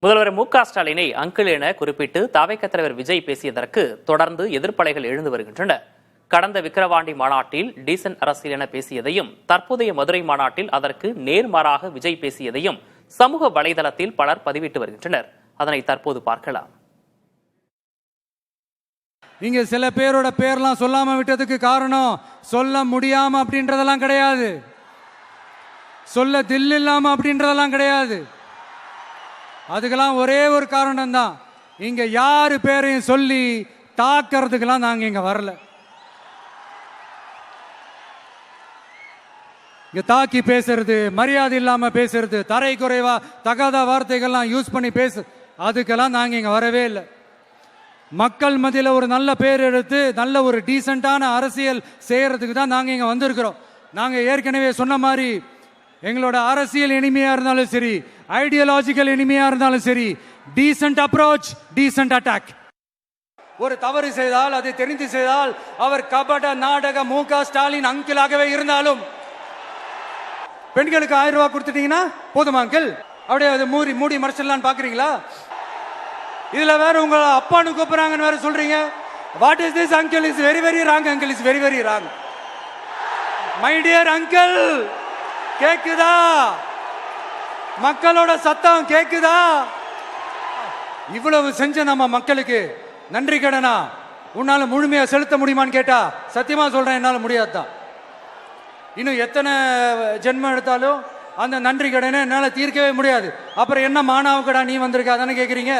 முதல்வர் மு.க.ஸ்டாலினை அங்கிள் என குறிப்பிட்டு தவிக தலைவர் விஜய் பேசியதற்கு தொடர்ந்து எதிர்ப்பலைகள் எழுந்து வருகின்றன. கடந்த விக்கிரவாண்டி மாநாட்டில் டீசன்ட் அரசியல் என பேசியதையும் தற்போதைய மதுரை மாநாட்டில் அதற்கு நேர்மாறாக விஜய் பேசியதையும் சமூக வலைதளத்தில் பலர் பதிவிட்டு வருகின்றனர். அதனை தற்போது பார்க்கலாம். இங்க சில பேரோட பேர்லாம் சொல்லாம விட்டதுக்கு காரணம் சொல்ல முடியாம அப்படின்றதெல்லாம் கிடையாது, சொல்ல தில் இல்லாம அப்படின்றதெல்லாம் கிடையாது. அதுக்கெல்லாம் ஒரே ஒரு காரணம் தான், இங்க யாரு பேரையும் சொல்லி தாக்கிறதுக்கெல்லாம் நாங்க இங்க வரல. இங்க தாக்கி பேசுறது, மரியாதை இல்லாம பேசுறது, தரை குறைவா தகாத வார்த்தைகள்லாம் யூஸ் பண்ணி பேசு, அதுக்கெல்லாம் நாங்க இங்க வரவே இல்லை. மக்கள் மத்தியில் ஒரு நல்ல பேர் எடுத்து நல்ல ஒரு டீசென்டான அரசியல் செய்யறதுக்கு தான் நாங்க இங்க வந்திருக்கிறோம். நாங்க ஏற்கனவே சொன்ன மாதிரி எங்களோட அரசியல் இனிமையா இருந்தாலும் சரி, ஐடியாலஜிக்கல் இனிமையா இருந்தாலும் சரி, டீசென்ட் அப்ரோச், டீசென்ட் அட்டாக். ஒரு தவறு செய்தால் அதை தெரிந்து செய்தால் அவர் கபட நாடக மு.க.ஸ்டாலின் அங்கிளாகவே இருந்தாலும் பெண்களுக்கு 1000 ரூபாய் கொடுத்துட்டீங்கன்னா போதுமா அங்கிள்? அப்படியே அதை மூடி மறைச்சிடலான்னு பாக்குறீங்களா? இதுல வேற உங்க அப்பான்னு கூப்பிடுறாங்கன்னு வேற சொல்றீங்க. What is this uncle? Is very very wrong uncle, is very very wrong. My dear uncle, கேக்குதா? மக்களோட சத்தம் கேக்குதா? இவ்வளவு செஞ்ச நம்ம மக்களுக்கு நன்றி கடனா உன்னால முழுமையா செலுத்த முடியுமான்னு கேட்டா சத்தியமா சொல்றேன், என்னால முடியாதுதான். இன்னும் எத்தனை ஜென்மம் எடுத்தாலும் அந்த நன்றி கடனை என்னால தீர்க்கவே முடியாது. அப்புறம் என்ன மானாவுக்கடா நீ வந்திருக்கா தானே கேக்குறீங்க?